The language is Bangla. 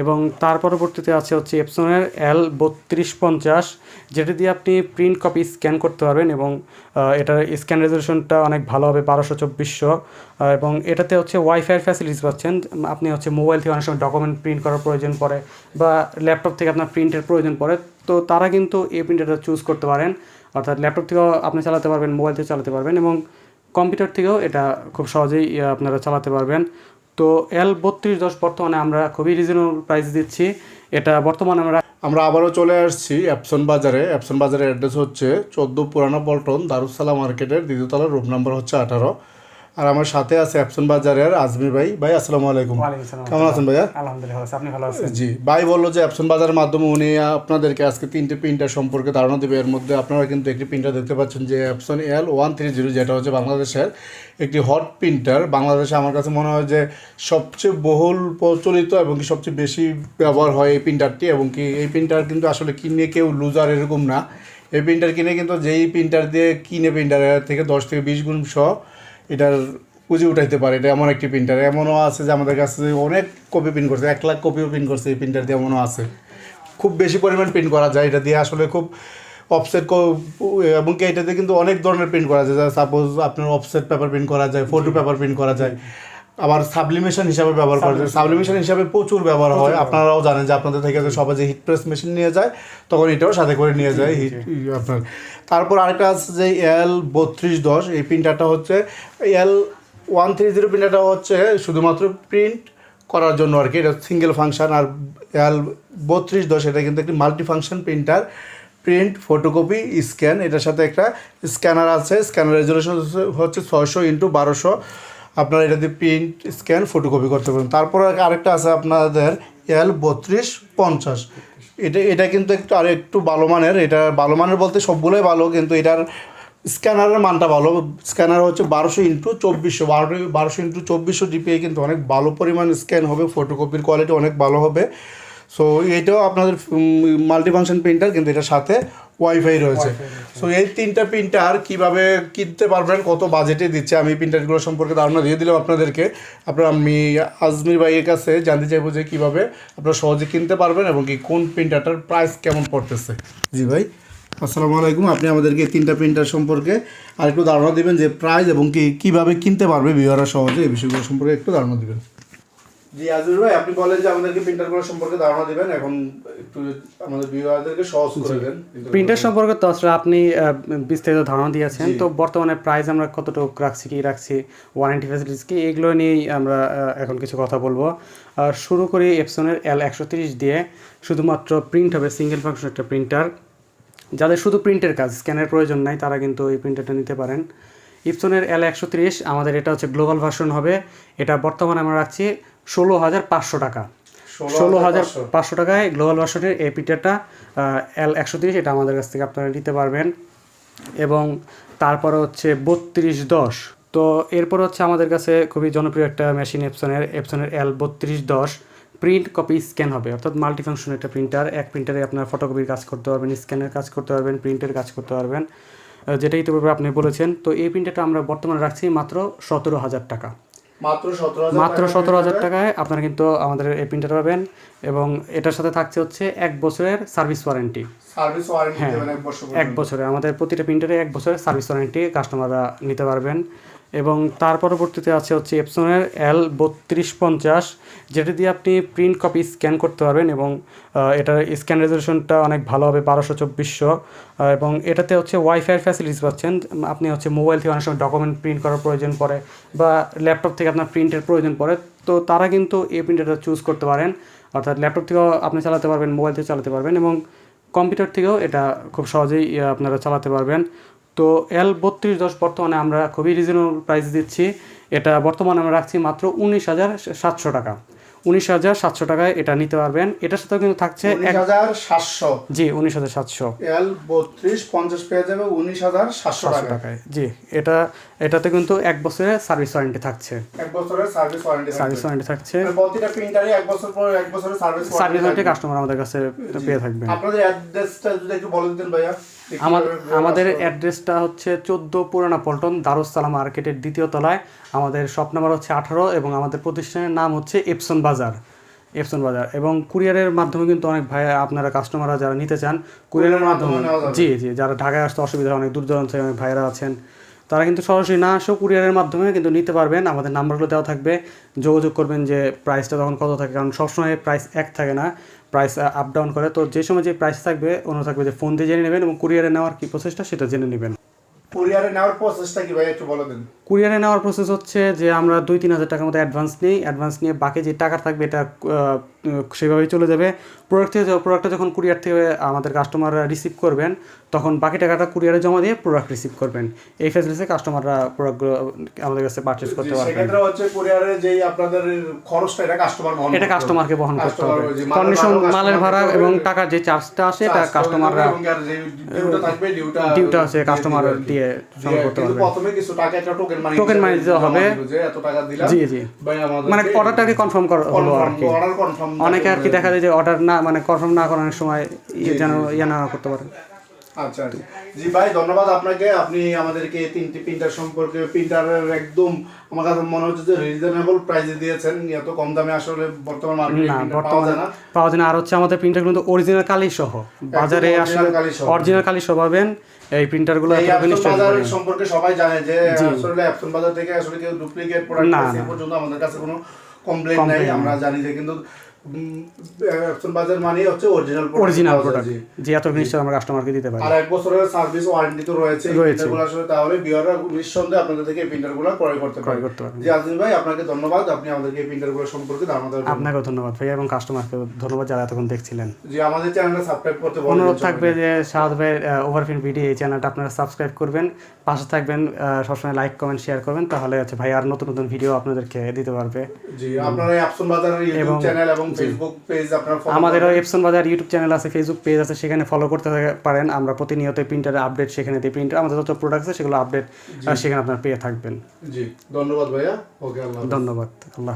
এবং তার পরবর্তীতে আছে হচ্ছে এপসনের L3250, যেটা দিয়ে আপনি প্রিন্ট কপি স্ক্যান করতে পারবেন এবং এটার স্ক্যান রেজলিউশনটা অনেক ভালো হবে, 1224। এবং এটাতে হচ্ছে ওয়াইফাইয়ের ফ্যাসিলিটিস পাচ্ছেন। আপনি হচ্ছে মোবাইল থেকে অনেক সময় ডকুমেন্ট প্রিন্ট করার প্রয়োজন পড়ে বা ল্যাপটপ থেকে আপনার প্রিন্টের প্রয়োজন পড়ে, তো তারা কিন্তু এই প্রিন্টারটা চুজ করতে পারেন। অর্থাৎ ল্যাপটপ থেকেও আপনি চালাতে পারবেন, মোবাইল থেকে চালাতে পারবেন এবং কম্পিউটার থেকেও এটা খুব সহজেই আপনারা চালাতে পারবেন। তো L3210 বর্তমানে আমরা খুবই রিজনেবল প্রাইস দিচ্ছি। এটা বর্তমানে আমরা আবারও চলে আসছি অ্যাপসন বাজারে। অ্যাপসন বাজারের অ্যাড্রেস হচ্ছে 14 পুরানা পল্টন, দারুসালাম মার্কেটের দ্বিতীয় তলার, রুম নাম্বার হচ্ছে 18। আর আমার সাথে আছে অ্যাপসন বাজারের আজমির ভাই। ভাই আসসালামু আলাইকুম, কেমন আছেন ভাইয়া? আলহামদুলিল্লাহ, আপনি ভালো আছেন? জি ভাই বললো যে অ্যাপসন বাজারের মাধ্যমে উনি আপনাদেরকে আজকে 3টে প্রিন্টার সম্পর্কে ধারণা দেবে। এর মধ্যে আপনারা কিন্তু একটি প্রিন্টার দেখতে পাচ্ছেন যে অ্যাপসন L130, যেটা হচ্ছে বাংলাদেশের একটি হট প্রিন্টার। বাংলাদেশে আমার কাছে মনে হয় যে সবচেয়ে বহুল প্রচলিত এবং কি সবচেয়ে বেশি ব্যবহার হয় এই প্রিন্টারটি। এবং কি এই প্রিন্টার কিন্তু আসলে কিনে কেউ লুজার এরকম না। এই প্রিন্টার কিনে কিন্তু যেই প্রিন্টার দিয়ে কিনে প্রিন্টারের থেকে 10 থেকে 20 গুণ এটার পুঁজি উঠাইতে পারে। এটা এমন একটি প্রিন্টার, এমনও আছে যে আমাদের কাছে অনেক কপি প্রিন্ট করছে, 1 লাখ কপিও প্রিন্ট করছে এই প্রিন্টার দিয়ে, এমনও আছে। খুব বেশি পরিমাণ প্রিন্ট করা যায় এটা দিয়ে, আসলে খুব অফসেট। এবং কি এটাতে কিন্তু অনেক ধরনের প্রিন্ট করা যায়। সাপোজ আপনার অফসেট পেপার প্রিন্ট করা যায়, ফটো পেপার প্রিন্ট করা যায়, আবার সাবলিমেশন হিসাবে ব্যবহার করা যায়। সাবলিমেশন হিসাবে প্রচুর ব্যবহার হয়। আপনারাও জানেন যে আপনাদের থেকে সবাই যে হিট প্রেস মেশিন নিয়ে যায়, তখন এটাও সাথে করে নিয়ে যায় হিট আপনার। তারপর আরেকটা আছে যে L3210, এই প্রিন্টারটা হচ্ছে L130 প্রিন্টারটা হচ্ছে শুধুমাত্র প্রিন্ট করার জন্য আর কি, এটা সিঙ্গেল ফাংশন। আর L3210 এটা কিন্তু একটি multi function printer, print, photocopy, scan. এটার সাথে একটা স্ক্যানার আছে। স্ক্যানার রেজলিউশন হচ্ছে 600x1200। আপনারা এটা দিয়ে প্রিন্ট, স্ক্যান, ফটোকপি করতে পারেন। তারপর আরেকটা আছে আপনাদের L3250। এটা কিন্তু একটু ভালো মানের। এটা ভালো মানের বলতে সবগুলোই ভালো, কিন্তু এটার স্ক্যানারের মানটা ভালো। স্ক্যানার হচ্ছে 1200x2400, 1200x2400 ডিপিআই, কিন্তু অনেক ভালো পরিমাণ স্ক্যান হবে, ফটোকপির কোয়ালিটি অনেক ভালো হবে। সো এইটাও আপনাদের মাল্টিফাংশন প্রিন্টার, কিন্তু এটার সাথে ওয়াইফাই রয়েছে। সো এই 3টা প্রিন্টার কীভাবে কিনতে পারবেন, কত বাজেটে দিচ্ছে, আমি প্রিন্টারগুলো সম্পর্কে ধারণা দিয়ে দিলাম আপনাদেরকে। আমি আজমির ভাইয়ের কাছে জানতে চাইবো যে কীভাবে আপনারা সহজে কিনতে পারবেন এবং কি কোন প্রিন্টারটার প্রাইস কেমন পড়তেছে। জি ভাই আসসালামু আলাইকুম, আপনি আমাদেরকে 3টা প্রিন্টার সম্পর্কে আর একটু ধারণা দেবেন যে প্রাইস এবং কি কীভাবে কিনতে পারবে ভিউয়াররা সহজে, এই বিষয়গুলো সম্পর্কে একটু ধারণা দেবেন। জি আজমির ভাই, আপনি বলেন যে আমাদেরকে প্রিন্টারগুলো সম্পর্কে ধারণা দেবেন, এখন একটু আমাদের ভিউয়ারদেরকে সহজ করে দেন। প্রিন্টার সম্পর্কে তো আসলে আপনি বিস্তারিত ধারণা দিয়েছেন। তো বর্তমানে প্রাইস আমরা কতটুকু রাখছি, ওয়ারেন্টি ফ্যাসিলিটিস কি, এগুলো নিয়েই আমরা এখন কিছু কথা বলবো। শুরু করি এপসনের L130 দিয়ে। শুধুমাত্র প্রিন্ট হবে, সিঙ্গেল ফাংশন একটা প্রিন্টার। যাদের শুধু প্রিন্টের কাজ, স্ক্যানের প্রয়োজন নাই, তারা কিন্তু এই প্রিন্টারটা নিতে পারেন। ইপসনের L130 আমাদের এটা হচ্ছে গ্লোবাল ভার্সন হবে। এটা বর্তমানে আমরা রাখছি 16,500 টাকা। 16,500 টাকায় গ্লোবাল ভার্সনের এই প্রিন্টারটা L130, এটা আমাদের কাছ থেকে আপনারা নিতে পারবেন। এবং তারপরে হচ্ছে 3210। তো এরপর হচ্ছে আমাদের কাছে খুবই জনপ্রিয় একটা মেশিন এপসনের L3210। প্রিন্ট, কপি, স্ক্যান হবে, অর্থাৎ মাল্টিফাংশন একটা প্রিন্টার। এক প্রিন্টারে আপনার ফটোকপির কাজ করতে পারবেন, স্ক্যানের কাজ করতে পারবেন, প্রিন্টের কাজ করতে পারবেন, যেটাই তো আপনি বলেছেন। তো এই প্রিন্টারটা আমরা বর্তমানে রাখছি মাত্র 17,000 টাকা। মাত্র 17,000 টাকায় আপনারা কিন্তু আমাদের এই প্রিন্টার পাবেন। এবং এটার সাথে থাকছে হচ্ছে 1 বছরের সার্ভিস ওয়ারেন্টি। হ্যাঁ, 1 বছরের, আমাদের প্রতিটা প্রিন্টারে 1 বছরের সার্ভিস ওয়ারেন্টি কাস্টমাররা নিতে পারবেন। এবং তার পরবর্তীতে আছে হচ্ছে এপসনের L3250, যেটা দিয়ে আপনি প্রিন্ট, কপি, স্ক্যান করতে পারবেন এবং এটার স্ক্যান রেজলিউশনটা অনেক ভালো হবে, 1224। এবং এটাতে হচ্ছে ওয়াইফাইয়ের ফ্যাসিলিটিস পাচ্ছেন। আপনি হচ্ছে মোবাইল থেকে অনেক সময় ডকুমেন্ট প্রিন্ট করার প্রয়োজন পড়ে বা ল্যাপটপ থেকে আপনার প্রিন্টের প্রয়োজন পড়ে, তো তারা কিন্তু এই প্রিন্টারটা চুজ করতে পারেন। অর্থাৎ ল্যাপটপ থেকেও আপনি চালাতে পারবেন, মোবাইল থেকে চালাতে পারবেন এবং কম্পিউটার থেকেও এটা খুব সহজেই আপনারা চালাতে পারবেন। তো L3210 বর্তমানে আমরা খুবই রিজনেবল প্রাইস দিচ্ছি। এটা বর্তমানে আমরা রাখছি মাত্র 19,700 টাকা। 19,700 টাকায় এটা নিতে পারবেন। এটার সাথেও কিন্তু থাকছে 19,700। জি, 19,700। L3250 পেয়ে যাবে 19,700 টাকায়। জি, এটাতে কিন্তু 1 বছরের সার্ভিস ওয়ারেন্টি থাকছে। 1 বছরের সার্ভিস ওয়ারেন্টি থাকছে। প্রতিটা প্রিন্টারে 1 বছর পর 1 বছরের সার্ভিস ওয়ারেন্টি কাস্টমার আমাদের কাছে পেয়ে থাকবেন। আপনাদের অ্যাড্রেসটা যদি একটু বলে দিতেন ভাইয়া। আমাদের অ্যাড্রেসটা হচ্ছে 14 পুরানা পল্টন, দারুসালাম মার্কেটের দ্বিতীয় তলায়। আমাদের শপ নাম্বার হচ্ছে 18 এবং আমাদের প্রতিষ্ঠানের নাম হচ্ছে এপসন বাজার। এপসন বাজার। এবং কুরিয়ারের মাধ্যমে কিন্তু অনেক ভাই আপনারা কাস্টমাররা যারা নিতে চান কুরিয়ারের মাধ্যমে, জি জি, যারা ঢাকায় আসতে অসুবিধা, অনেক দূর দূরান্ত থেকে অনেক ভাইরা আছেন, তারা কিন্তু সরাসরি না আসেও কুরিয়ারের মাধ্যমে কিন্তু নিতে পারবেন। আমাদের নাম্বারগুলো দেওয়া থাকবে, যোগাযোগ করবেন যে প্রাইসটা তখন কত থাকে, কারণ সবসময় প্রাইস এক থাকে না, প্রাইস আপ ডাউন করে। তো যে সময় যে প্রাইস থাকবে অন্য থাকবে যে ফোন দিয়ে জেনে নেবেন, এবং কুরিয়ারে নেওয়ার কি প্রসেসটা সেটা জেনে নেবেন। কুরিয়ারে নেওয়ার প্রসেসটা কি ভাই একটু বলে দিন। কুরিয়ারে নেওয়ার প্রসেস হচ্ছে যে আমরা 2-3 হাজার টাকার মতো অ্যাডভান্স নিই, অ্যাডভান্স নিয়ে বাকি যে টাকা থাকবে এটা সেভাবেই চলে যাবে। প্রোডাক্টটা যখন কুরিয়ার থেকে আমাদের কাস্টমাররা রিসিভ করবেন তখন বাকি টাকাটা কুরিয়ারে জমা দিয়ে প্রোডাক্ট রিসিভ করবেন। এই ফ্যাসিলিটিতে কাস্টমাররা প্রোডাক্টগুলো আমাদের কাছে পারচেজ করতে পারবেন। সেক্ষেত্রে হচ্ছে কুরিয়ারে যেই আপনাদের খরচটা এটা কাস্টমারকে বহন করতে হবে। কন্ডিশন, মালের ভাড়া এবং টাকার যে চার্জটা আসে এটা কাস্টমাররা, ডিউটা আছে কাস্টমার দিয়ে সংগ্রহ করতে হবে। প্রথমে কিছু টাকা একটা টোকেন মানি দিতে হবে, যে এত টাকা দিলাম, জি জি, মানে অর্ডারটাকে কনফার্ম করা হলো আর কি। অনেকে আর কি দেখা যায় যে অর্ডার না, মানে কনফার্ম না করার সময় যেন না করতে পারে। আচ্ছা জি ভাই, ধন্যবাদ আপনাকে। আপনি আমাদেরকে 3টি প্রিন্টার সম্পর্কে, প্রিন্টারের একদম আমার কাছে মনে হচ্ছে যে রিজনেবল প্রাইসে দিয়েছেন। এত কম দামে আসলে বর্তমান মার্কেটে পাওয়া যায় না। আর হচ্ছে আমাদের প্রিন্টারগুলো কিন্তু অরিজিনাল কালি সহ, বাজারে আসলে অরিজিনাল কালি সহ পাবেন এই প্রিন্টারগুলো। বাজার সম্পর্কে সবাই জানে যে আসলে অ্যাপসন বাজার থেকে আসলে কেউ ডুপ্লিকেট প্রোডাক্ট পাচ্ছে, এই পর্যন্ত আমাদের কাছে কোনো কমপ্লেইন নাই, আমরা জানি যে। কিন্তু অ্যাপসন বাজার মানে হচ্ছে অরিজিনাল প্রোডাক্ট, যে এত নিশ্চয় আমরা কাস্টমারকে দিতে পারি। আর 1 বছরের সার্ভিস ওয়ারেন্টি তো রয়েছে এগুলো আসলে। তাহলে বিয়াররা নিঃসন্দেহে আপনাদের থেকে এই প্রিন্টারগুলো ক্রয় করতে পারে। জি আজিম ভাই, আপনাকে ধন্যবাদ, আপনি আমাদেরকে এই প্রিন্টারগুলো সম্পর্কে ধারণা দেওয়ার জন্য। আপনাকেও ধন্যবাদ ভাই, এবং কাস্টমারকে ধন্যবাদ যারা এতক্ষণ দেখছিলেন। জি, আমাদের চ্যানেলটা সাবস্ক্রাইব করতে বলবেন। অনুরোধ থাকবে যে শাহাদ ভাই ওভারপ্রিন্ট ভিডিও এই চ্যানেলটা আপনারা সাবস্ক্রাইব করবেন, পাশে থাকবেন, সবসময় লাইক কমেন্ট শেয়ার করবেন, তাহলে হচ্ছে ভাই আর নতুন নতুন ভিডিও আপনাদেরকে দিতে পারবে। জি, আপনারা অ্যাপসন বাজারের ইউটিউব চ্যানেল এবং ফেসবুক পেজ আপনারা ফলো, আমাদেরও এপসন বাজার ইউটিউব চ্যানেল আছে, ফেসবুক পেজ আছে, সেখানে ফলো করতে পারেন। আমরা প্রতিনিয়ত প্রিন্টারের আপডেট সেখানে দিই, প্রিন্টার আমাদের যত প্রোডাক্ট আছে সেগুলো আপডেট সেখানে আপনারা পেয়ে থাকবেন। জি ধন্যবাদ ভাইয়া। ওকে, আল্লাহ ধন্যবাদ, আল্লাহ।